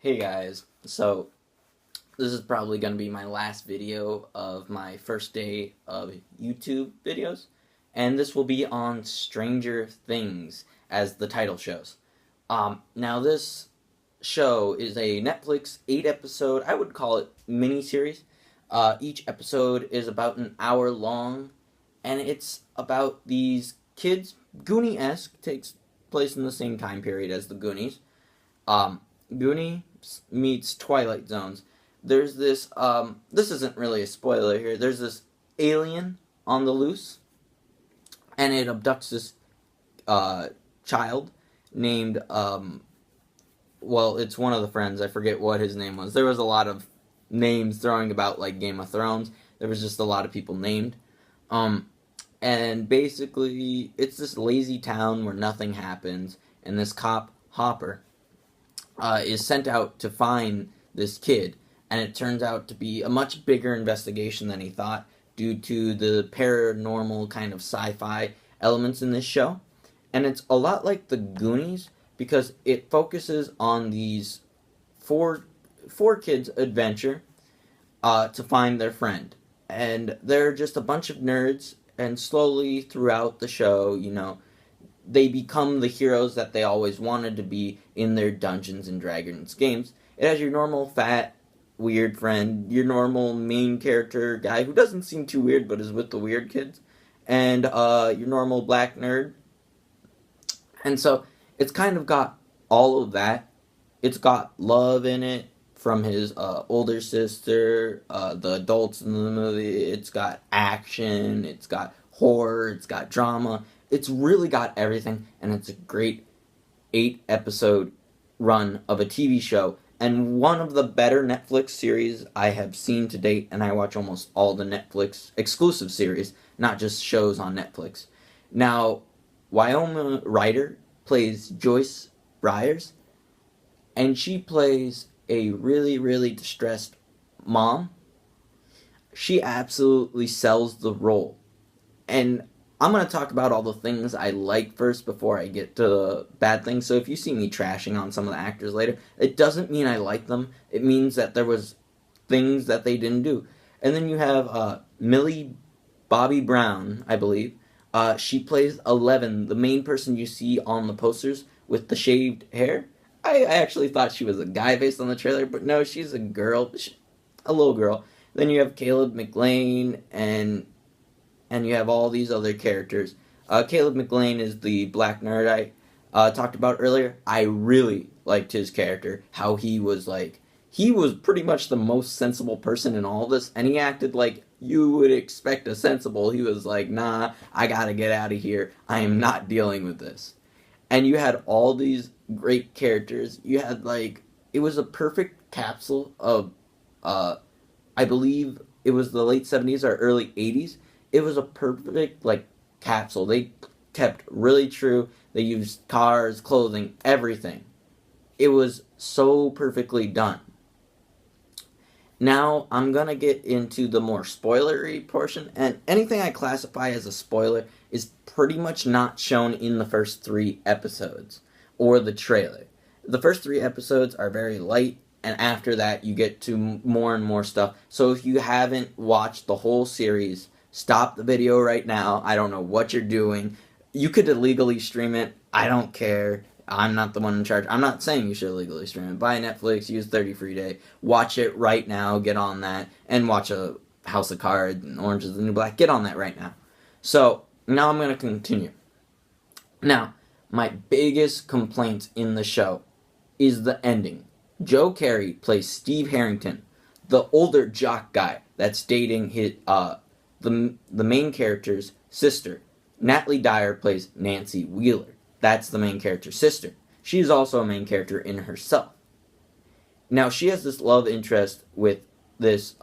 Hey guys, so this is probably going to be my last video of my first day of YouTube videos, and this will be on Stranger Things, as the title shows. Now this show is a Netflix 8-episode, I would call it mini-series. Each episode is about an hour long, and it's about these kids, Goonie-esque, takes place in the same time period as the Goonies. Goonies meets Twilight Zones. There's this, this isn't really a spoiler here, there's this alien on the loose, and it abducts this, child named, well, it's one of the friends, I forget what his name was. There was a lot of names throwing about, like Game of Thrones. There was just a lot of people named. And basically, it's this lazy town where nothing happens, and this cop, Hopper, is sent out to find this kid, and it turns out to be a much bigger investigation than he thought due to the paranormal kind of sci-fi elements in this show. And it's a lot like the Goonies because it focuses on these four kids' adventure to find their friend. And they're just a bunch of nerds, and slowly throughout the show, they become the heroes that they always wanted to be in their Dungeons and Dragons games. It has your normal fat, weird friend, your normal main character guy who doesn't seem too weird but is with the weird kids, and your normal black nerd. And so it's kind of got all of that. It's got love in it from his older sister, the adults in the movie. It's got action, it's got horror, it's got drama. It's really got everything, and it's a great 8-episode run of a TV show, and one of the better Netflix series I have seen to date, and I watch almost all the Netflix exclusive series, not just shows on Netflix. Now, Winona Ryder plays Joyce Byers, and she plays a really, really distressed mom. She absolutely sells the role, and I'm going to talk about all the things I like first before I get to the bad things. So if you see me trashing on some of the actors later, it doesn't mean I like them. It means that there was things that they didn't do. And then you have Millie Bobby Brown, I believe. She plays Eleven, the main person you see on the posters with the shaved hair. I actually thought she was a guy based on the trailer, but no, she's a girl, a little girl. Then you have Caleb McLain, and you have all these other characters. Caleb McLain is the black nerd I talked about earlier. I really liked his character, how he was pretty much the most sensible person in all of this, and he acted like you would expect a sensible. He was like, nah, I gotta get out of here. I am not dealing with this. And you had all these great characters. You had, it was a perfect capsule of, I believe it was the late 70s or early 80s. It was a perfect, capsule. They kept really true. They used cars, clothing, everything. It was so perfectly done. Now, I'm going to get into the more spoilery portion, and anything I classify as a spoiler is pretty much not shown in the first 3 episodes, or the trailer. The first 3 episodes are very light, and after that, you get to more and more stuff. So if you haven't watched the whole series, stop the video right now. I don't know what you're doing. You could illegally stream it. I don't care. I'm not the one in charge. I'm not saying you should illegally stream it. Buy Netflix, use 30 free day. Watch it right now. Get on that. And watch a House of Cards and Orange is the New Black. Get on that right now. So, now I'm going to continue. Now, my biggest complaint in the show is the ending. Joe Carey plays Steve Harrington, the older jock guy that's dating the main character's sister. Natalie Dyer plays Nancy Wheeler. That's the main character's sister. She's also a main character in herself. Now, she has this love interest with this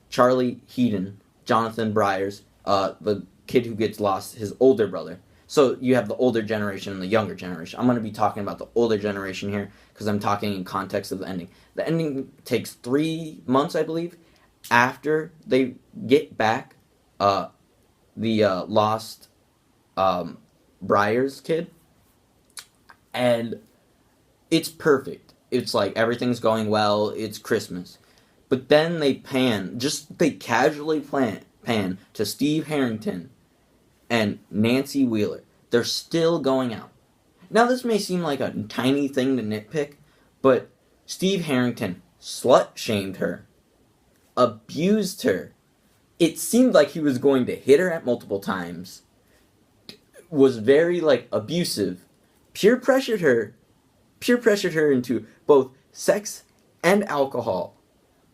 Charlie Heaton, Jonathan Byers, the kid who gets lost, his older brother. So you have the older generation and the younger generation. I'm going to be talking about the older generation here because I'm talking in context of the ending. The ending takes 3 months, I believe, after they get back the lost Byers kid. And it's perfect. it's like everything's going well, it's Christmas. But then they casually pan to Steve Harrington and Nancy Wheeler. They're still going out. Now, this may seem like a tiny thing to nitpick, but Steve Harrington slut-shamed her, abused her. It seemed like he was going to hit her at multiple times, was very, abusive, peer pressured her into both sex and alcohol,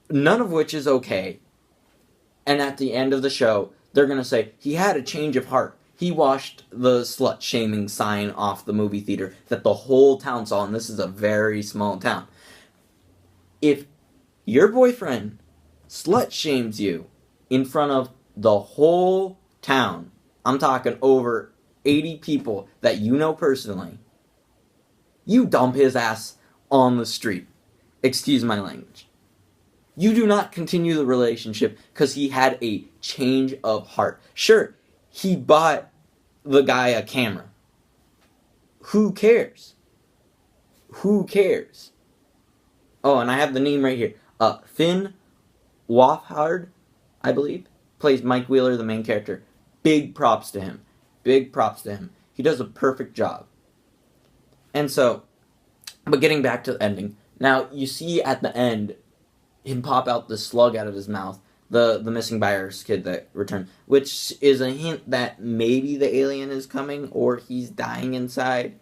none of which is okay. And at the end of the show, they're going to say, he had a change of heart. He washed the slut-shaming sign off the movie theater that the whole town saw, and this is a very small town. If your boyfriend slut-shames you in front of the whole town, I'm talking over 80 people that you know personally, you dump his ass on the street. Excuse my language. You do not continue the relationship because he had a change of heart. Sure, he bought the guy a camera. Who cares? Who cares? Oh, and I have the name right here. Finn Wolfhard, I believe, plays Mike Wheeler, the main character. Big props to him. Big props to him. He does a perfect job. And so, but getting back to the ending. Now, you see at the end him pop out the slug out of his mouth, the missing buyer's kid that returned, which is a hint that maybe the alien is coming or he's dying inside.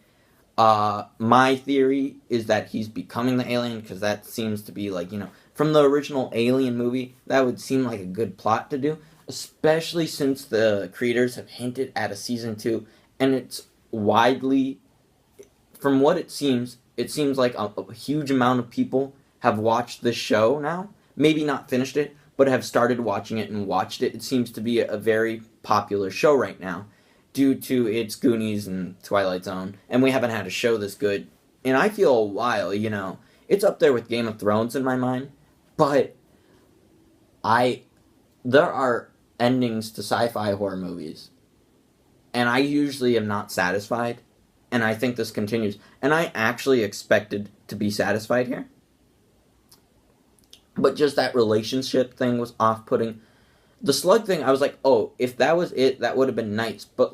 My theory is that he's becoming the alien because that seems to be from the original Alien movie, that would seem like a good plot to do, especially since the creators have hinted at a season 2, and it's widely, from what it seems like a huge amount of people have watched this show now. Maybe not finished it, but have started watching it and watched it. It seems to be a very popular show right now due to its Goonies and Twilight Zone. And we haven't had a show this good in, I feel, a while, It's up there with Game of Thrones in my mind. But there are endings to sci-fi horror movies. And I usually am not satisfied. And I think this continues. And I actually expected to be satisfied here. But just that relationship thing was off-putting. The slug thing, I was like, oh, if that was it, that would have been nice. But,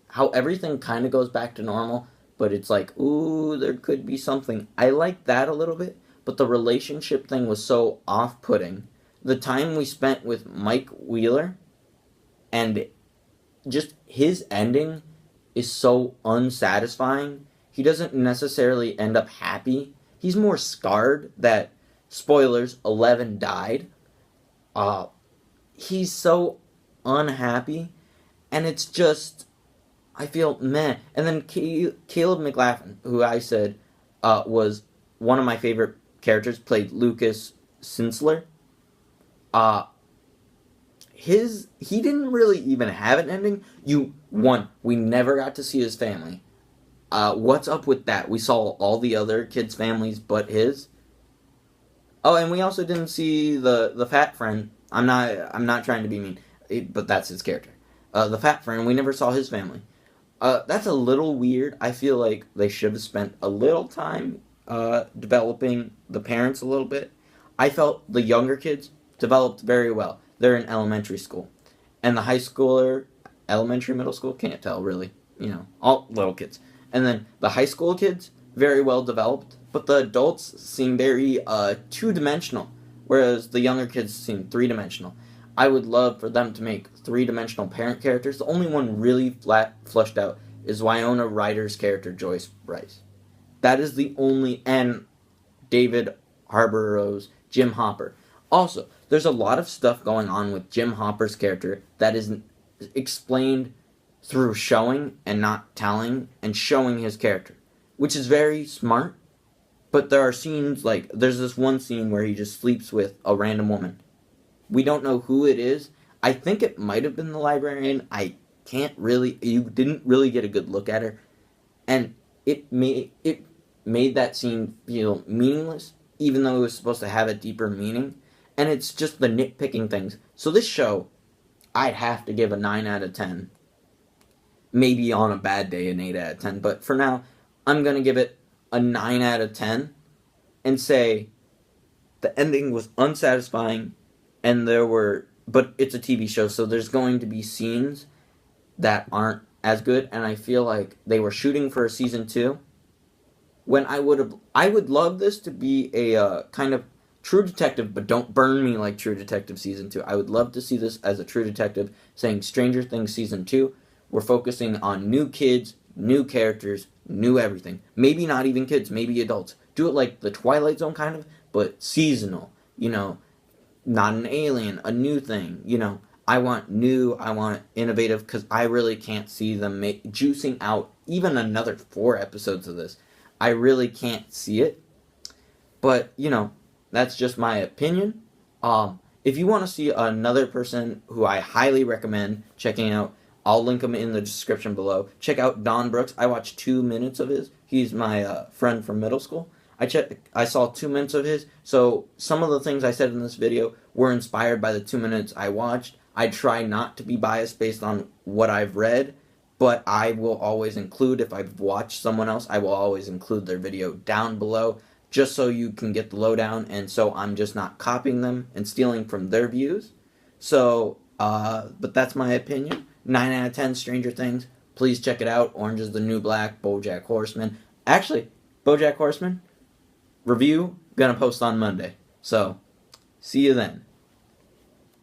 how everything kind of goes back to normal, but it's like, ooh, there could be something. I like that a little bit, but the relationship thing was so off-putting. The time we spent with Mike Wheeler, and just his ending is so unsatisfying. He doesn't necessarily end up happy. He's more scarred that, spoilers, 11 died. He's so unhappy, and it's just, I feel meh. And then Caleb McLaughlin, who I said was one of my favorite characters, played Lucas Sinsler. He didn't really even have an ending. We never got to see his family. What's up with that? We saw all the other kids' families but his. Oh, and we also didn't see the fat friend. I'm not trying to be mean, but that's his character. The fat friend, we never saw his family. That's a little weird. I feel like they should have spent a little time developing the parents a little bit. I felt the younger kids developed very well. They're in elementary school. And the high schooler, elementary, middle school, can't tell really. All little kids. And then the high school kids, very well developed. But the adults seem very two-dimensional, whereas the younger kids seem three-dimensional. I would love for them to make three-dimensional parent characters. The only one really flushed out is Winona Ryder's character, Joyce Bryce. That is the only, and David Harbour's Jim Hopper. Also, there's a lot of stuff going on with Jim Hopper's character that is explained through showing and not telling, and showing his character, which is very smart. But there are scenes, there's this one scene where he just sleeps with a random woman. We don't know who it is. I think it might have been the librarian. You didn't really get a good look at her. And it made that scene feel meaningless, even though it was supposed to have a deeper meaning. And it's just the nitpicking things. So this show, I'd have to give a 9 out of 10. Maybe on a bad day, an 8 out of 10. But for now, I'm going to give it a 9 out of 10. and say the ending was unsatisfying, and but it's a TV show, so there's going to be scenes that aren't as good, and I feel like they were shooting for a season 2. When I would love this to be a kind of True Detective, but don't burn me like True Detective season 2. I would love to see this as a True Detective saying Stranger Things season 2. We're focusing on new kids, new characters, new everything. Maybe not even kids, maybe adults. Do it like the Twilight Zone kind of, but seasonal. Not an alien, a new thing. I want new, I want innovative, because I really can't see them juicing out even another 4 episodes of this. I really can't see it. But, that's just my opinion. If you want to see another person who I highly recommend checking out, I'll link him in the description below. Check out Don Brooks. I watched 2 minutes of his. He's my friend from middle school. I saw 2 minutes of his, so some of the things I said in this video were inspired by the 2 minutes I watched. I try not to be biased based on what I've read, but I will always include, if I've watched someone else, I will always include their video down below, just so you can get the lowdown, and so I'm just not copying them and stealing from their views. So, but that's my opinion. 9 out of 10 Stranger Things. Please check it out. Orange is the New Black, BoJack Horseman. Actually, BoJack Horseman review, gonna post on Monday. So, see you then.